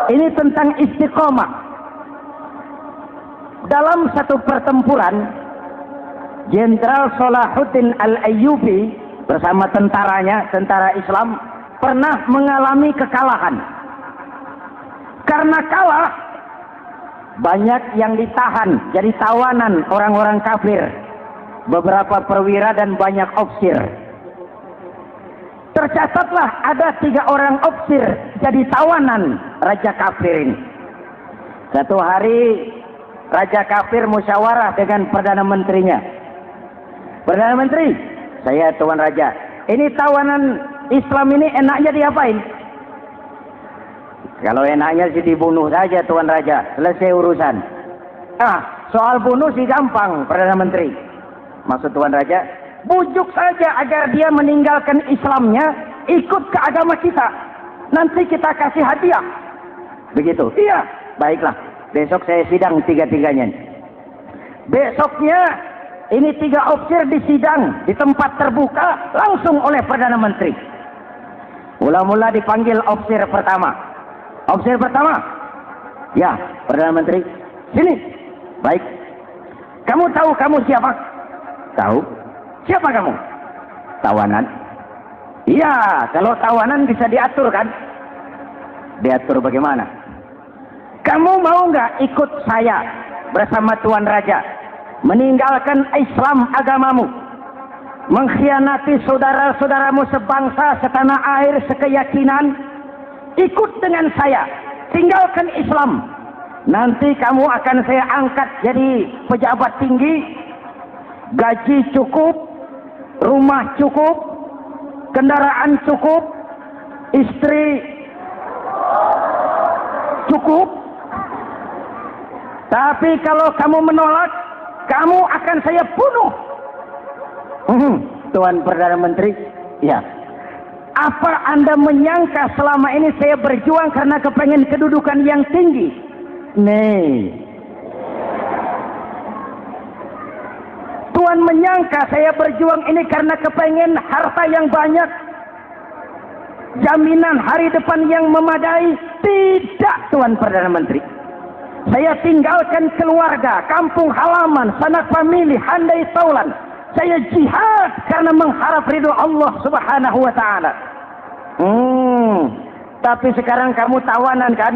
Ini tentang istiqomah. Dalam satu pertempuran, Jenderal Salahuddin Al-Ayyubi bersama tentaranya, tentara Islam, pernah mengalami kekalahan. Karena kalah, banyak yang ditahan jadi tawanan orang-orang kafir, beberapa perwira dan banyak ofisir. Tercatatlah ada 3 orang ofisir jadi tawanan raja kafir ini. Satu hari raja kafir musyawarah dengan perdana menterinya. Perdana menteri, saya tuan raja, ini tawanan Islam ini enaknya diapain? Kalau enaknya sih dibunuh saja tuan raja, selesai urusan. Soal bunuh sih gampang perdana menteri. Maksud tuan raja, bujuk saja agar dia meninggalkan Islamnya, ikut ke agama kita. Nanti kita kasih hadiah. Begitu. Iya, baiklah. Besok saya sidang 3-3-nya. Besoknya ini 3 ofisir disidang di tempat terbuka langsung oleh perdana menteri. Mula-mula dipanggil ofisir pertama. Ofisir pertama, ya perdana menteri, sini. Baik. Kamu tahu kamu siapa? Tahu. Siapa kamu? Tawanan. Iya, kalau tawanan bisa diatur kan? Diatur bagaimana? Kamu mau nggak ikut saya bersama Tuan Raja meninggalkan Islam agamamu, mengkhianati saudara-saudaramu sebangsa, setanah air, sekeyakinan? Ikut dengan saya, tinggalkan Islam. Nanti kamu akan saya angkat jadi pejabat tinggi, gaji cukup, rumah cukup, kendaraan cukup, istri cukup. Tapi kalau kamu menolak, kamu akan saya bunuh. Tuan Perdana Menteri, ya. Apa Anda menyangka selama ini saya berjuang karena kepengen kedudukan yang tinggi? Nih. Tuan menyangka saya berjuang ini karena kepengen harta yang banyak, jaminan hari depan yang memadai? Tidak, Tuan Perdana Menteri. Saya tinggalkan keluarga, kampung halaman, sanak famili, handai taulan. Saya jihad karena mengharap ridho Allah Subhanahu wa ta'ala. Tapi sekarang kamu tawanan kan?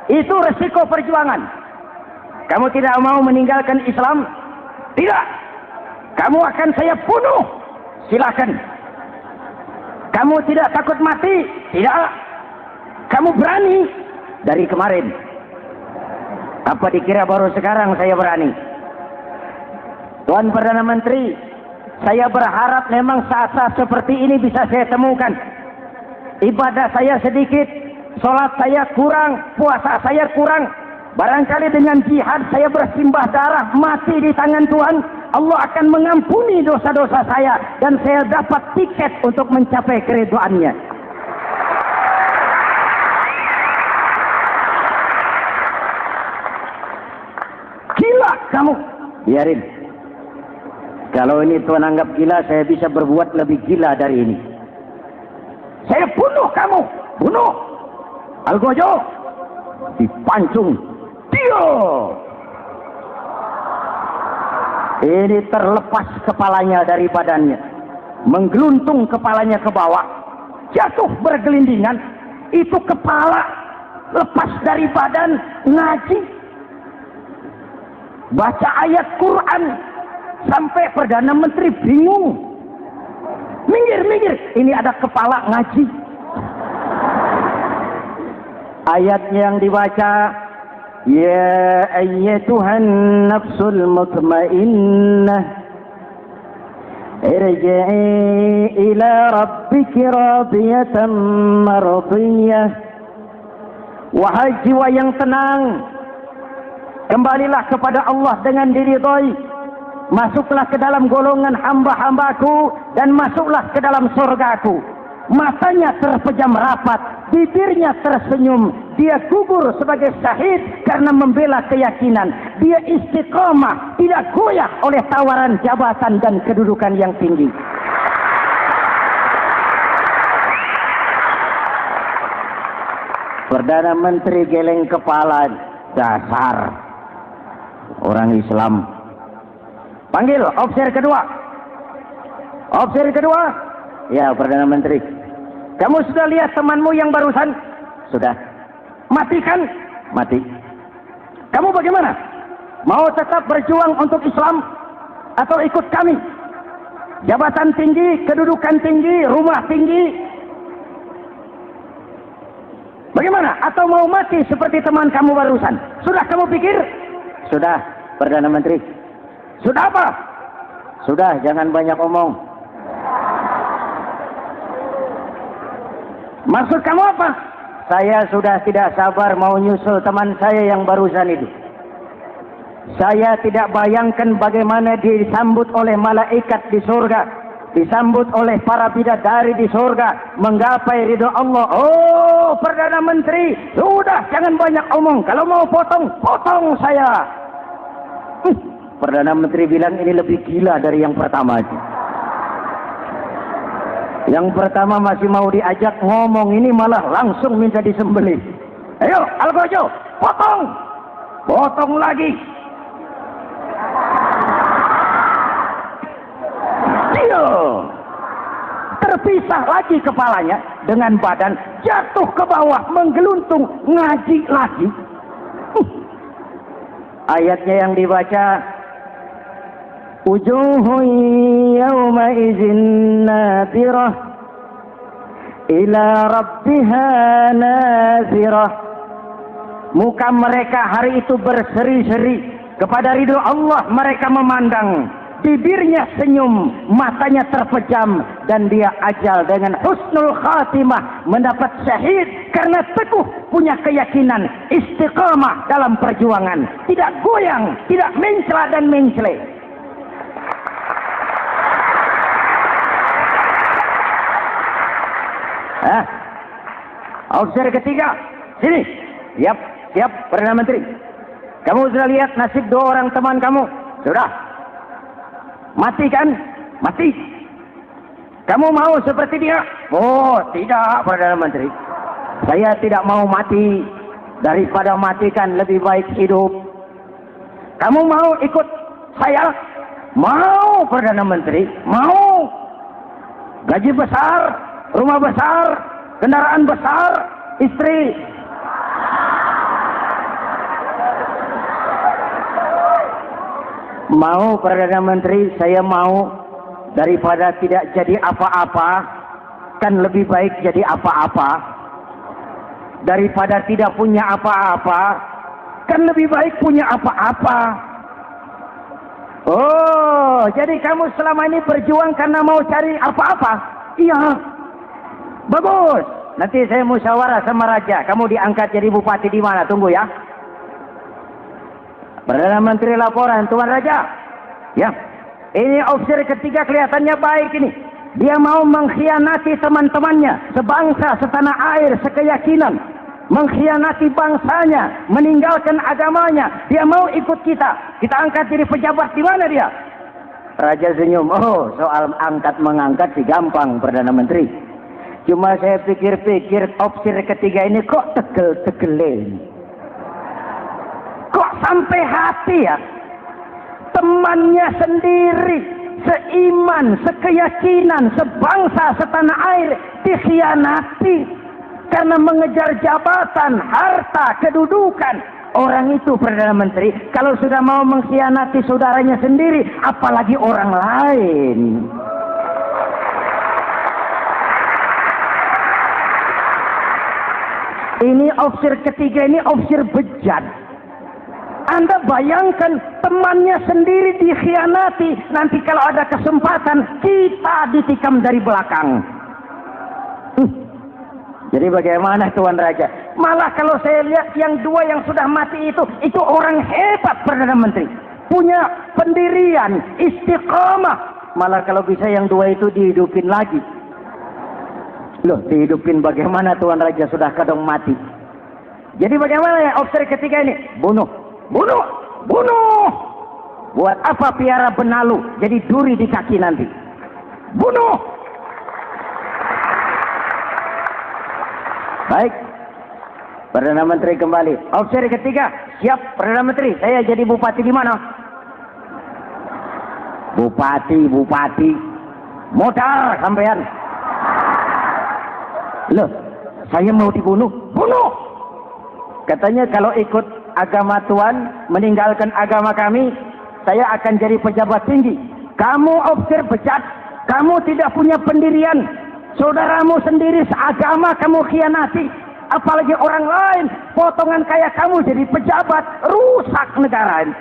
Itu resiko perjuangan. Kamu tidak mau meninggalkan Islam? Tidak. Kamu akan saya bunuh. Silakan. Kamu tidak takut mati? Tidak. Kamu berani? Dari kemarin. Apa dikira baru sekarang saya berani? Tuan Perdana Menteri, saya berharap memang saat-saat seperti ini bisa saya temukan. Ibadah saya sedikit, sholat saya kurang, puasa saya kurang. Barangkali dengan jihad saya bersimbah darah, mati di tangan Tuhan, Allah akan mengampuni dosa-dosa saya dan saya dapat tiket untuk mencapai keridhaannya. Gila kamu. Biarin. Kalau ini Tuhan anggap gila, saya bisa berbuat lebih gila dari ini. Saya bunuh kamu. Bunuh. Algojo. Dipancung. Dio. Ini terlepas kepalanya dari badannya. Menggeluntung kepalanya ke bawah. Jatuh bergelindingan. Itu kepala lepas dari badan, ngaji. Baca ayat Quran. Sampai Perdana Menteri bingung. Minggir, minggir. Ini ada kepala ngaji. Ayatnya yang dibaca, ya ayyatuhan nafsul mutmainnah, irji'i ila rabbiki radiyatan mardiyah. Wahai jiwa yang tenang, kembalilah kepada Allah dengan diridhoi. Masuklah ke dalam golongan hamba-hambaku dan masuklah ke dalam surgaku. Matanya terpejam rapat, bibirnya tersenyum. Dia gugur sebagai syahid karena membela keyakinan. Dia istiqomah, tidak goyah oleh tawaran jabatan dan kedudukan yang tinggi. Perdana Menteri geleng kepala, dasar orang Islam. Panggil officer kedua. Officer kedua. Ya, Perdana Menteri. Kamu sudah lihat temanmu yang barusan? Sudah. Mati kan? Mati. Kamu bagaimana? Mau tetap berjuang untuk Islam atau ikut kami? Jabatan tinggi, kedudukan tinggi, rumah tinggi. Bagaimana? Atau mau mati seperti teman kamu barusan? Sudah kamu pikir? Sudah, Perdana Menteri. Sudah apa? Sudah, jangan banyak omong. Maksud kamu apa? Saya sudah tidak sabar mau nyusul teman saya yang barusan itu. Saya tidak bayangkan bagaimana disambut oleh malaikat di surga, disambut oleh para bidadari di surga, menggapai ridho Allah. Oh, Perdana Menteri, sudah jangan banyak omong. Kalau mau potong, potong saya. Perdana Menteri bilang ini lebih gila dari yang pertama. Yang pertama masih mau diajak ngomong, ini malah langsung minta disembelih. Ayo, Algojo, potong. Potong lagi. Dia terpisah lagi kepalanya dengan badan, jatuh ke bawah, menggeluntung, ngaji lagi. Ayatnya yang dibaca, wujuhun yawma idzin nadhirah ila rabbiha nadhirah. Muka mereka hari itu berseri-seri kepada ridho Allah. Mereka memandang, bibirnya senyum, matanya terpejam, dan dia ajal dengan husnul khatimah, mendapat syahid karena teguh punya keyakinan, istiqamah dalam perjuangan, tidak goyang, tidak mencela dan mencele. Officer ketiga, sini. Siap, siap, Perdana Menteri. Kamu sudah lihat nasib dua orang teman kamu? Sudah. Mati kan? Mati. Kamu mau seperti dia? Oh, tidak, Perdana Menteri. Saya tidak mau mati. Daripada matikan lebih baik hidup. Kamu mau ikut saya? Mau, Perdana Menteri. Mau. Gaji besar, rumah besar, kendaraan besar, istri. Mau, Perdana Menteri, saya mau. Daripada tidak jadi apa-apa, kan lebih baik jadi apa-apa. Daripada tidak punya apa-apa, kan lebih baik punya apa-apa. Oh, jadi kamu selama ini berjuang karena mau cari apa-apa? Iya. Bagus. Nanti saya musyawarah sama raja. Kamu diangkat jadi bupati di mana? Tunggu ya. Perdana Menteri laporan, Tuan Raja. Ya, ini officer ketiga kelihatannya baik ini. Dia mau mengkhianati teman-temannya, sebangsa, setanah air, sekeyakinan. Mengkhianati bangsanya, meninggalkan agamanya. Dia mau ikut kita. Kita angkat jadi pejabat di mana dia? Raja senyum. Oh, soal angkat mengangkat sih gampang, Perdana Menteri. Cuma saya pikir-pikir officer ketiga ini kok tegel-tegelin. Kok sampai hati ya? Temannya sendiri, seiman, sekeyakinan, sebangsa, setanah air, dikhianati karena mengejar jabatan, harta, kedudukan. Orang itu, Perdana Menteri, kalau sudah mau mengkhianati saudaranya sendiri, apalagi orang lain. Ini officer ketiga, ini officer bejat. Anda bayangkan temannya sendiri dikhianati. Nanti kalau ada kesempatan, kita ditikam dari belakang. Jadi bagaimana Tuan Raja? Malah kalau saya lihat yang dua yang sudah mati itu orang hebat, Perdana Menteri. Punya pendirian, istiqamah. Malah kalau bisa yang dua itu dihidupin lagi. Loh, dihidupin bagaimana Tuan Raja, sudah kadang mati. Jadi bagaimana ya officer ketiga ini? Bunuh. Bunuh, bunuh. Buat apa piara benalu jadi duri di kaki nanti? Bunuh. Baik. Perdana Menteri kembali. Opsi ketiga, siap Perdana Menteri. Saya jadi bupati di mana? Bupati. Modal sampean. Loh, saya mau dibunuh. Bunuh. Katanya kalau ikut agama Tuhan, meninggalkan agama kami, saya akan jadi pejabat tinggi. Kamu opsir pecat. Kamu tidak punya pendirian. Saudaramu sendiri seagama kamu khianati. Apalagi orang lain, potongan kayak kamu jadi pejabat, rusak negara ini.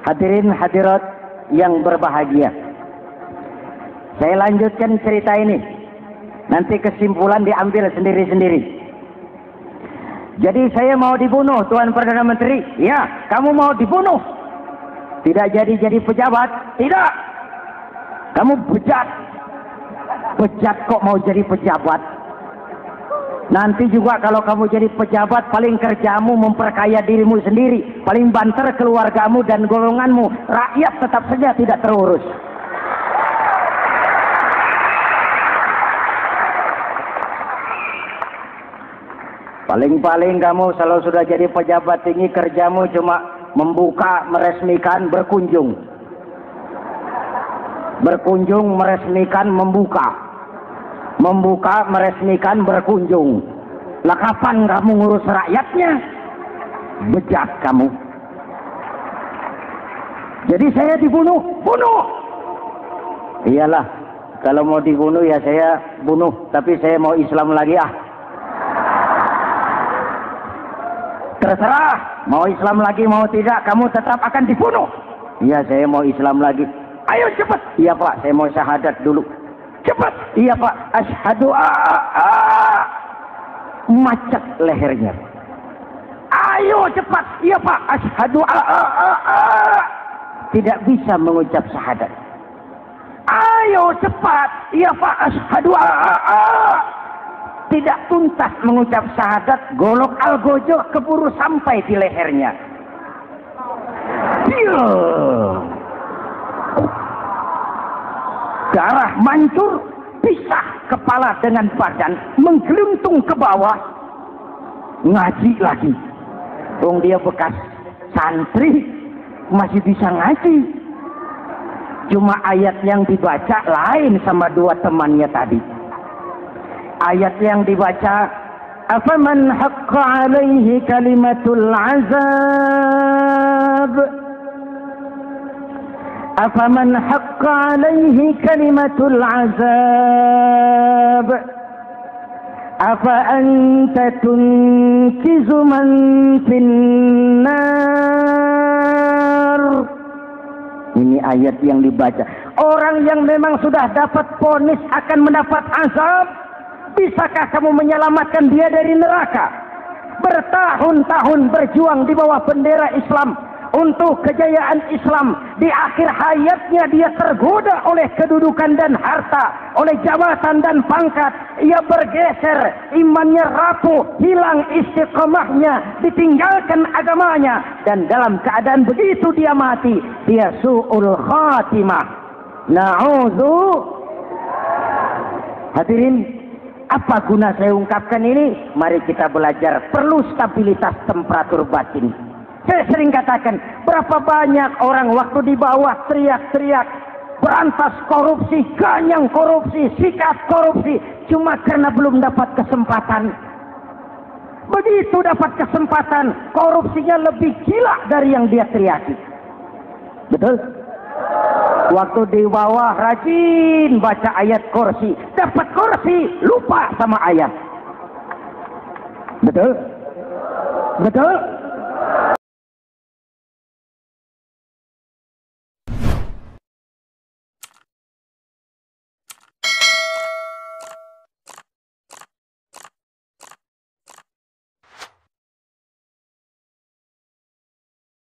Hadirin hadirat yang berbahagia, saya lanjutkan cerita ini. Nanti kesimpulan diambil sendiri-sendiri. Jadi saya mau dibunuh, Tuan Perdana Menteri. Ya, kamu mau dibunuh. Tidak jadi pejabat? Tidak. Kamu bejat. Bejat kok mau jadi pejabat? Nanti juga kalau kamu jadi pejabat, paling kerjamu memperkaya dirimu sendiri. Paling banter keluargamu dan golonganmu. Rakyat tetap saja tidak terurus. Paling-paling kamu kalau sudah jadi pejabat tinggi, kerjamu cuma membuka, meresmikan, berkunjung. Berkunjung, meresmikan, membuka. Membuka, meresmikan, berkunjung. Lah kapan kamu ngurus rakyatnya? Bejat kamu. Jadi saya dibunuh, bunuh. Iyalah, kalau mau dibunuh ya saya bunuh, tapi saya mau Islam lagi ah. Terserah, mau Islam lagi mau tidak, kamu tetap akan dibunuh. Iya, saya mau Islam lagi. Ayo cepat. Iya Pak, saya mau syahadat dulu. Cepat. Iya Pak, asyhadu macet lehernya. Ayo cepat. Iya Pak, asyhadu tidak bisa mengucap syahadat. Ayo cepat. Iya Pak, asyhadu tidak tuntas mengucap syahadat, golok algojo keburu sampai di lehernya. Darah mancur, pisah kepala dengan badan, menggeluntung ke bawah. Ngaji lagi. Dia bekas santri, masih bisa ngaji. Cuma ayat yang dibaca lain sama dua temannya tadi. Ayat yang dibaca, afaman haqqa alaihi kalimatul azab, afaman haqqa alaihi kalimatul azab, afa anta tunkizu man finnar. Ini ayat yang dibaca. Orang yang memang sudah dapat vonis akan mendapat azab, bisakah kamu menyelamatkan dia dari neraka? Bertahun-tahun berjuang di bawah bendera Islam untuk kejayaan Islam. Di akhir hayatnya dia tergoda oleh kedudukan dan harta, oleh jabatan dan pangkat. Ia bergeser, imannya rapuh, hilang istiqomahnya, ditinggalkan agamanya, dan dalam keadaan begitu dia mati. Dia su'ul khatimah. Na'udzu. Hadirin, apa guna saya ungkapkan ini? Mari kita belajar. Perlu stabilitas temperatur batin. Saya sering katakan, berapa banyak orang waktu di bawah teriak-teriak berantas korupsi, ganyang korupsi, sikat korupsi, cuma karena belum dapat kesempatan. Begitu dapat kesempatan, korupsinya lebih gila dari yang dia teriaki. Betul? Waktu di bawah rajin baca ayat kursi, dapat kursi, lupa sama ayat. Betul? Betul?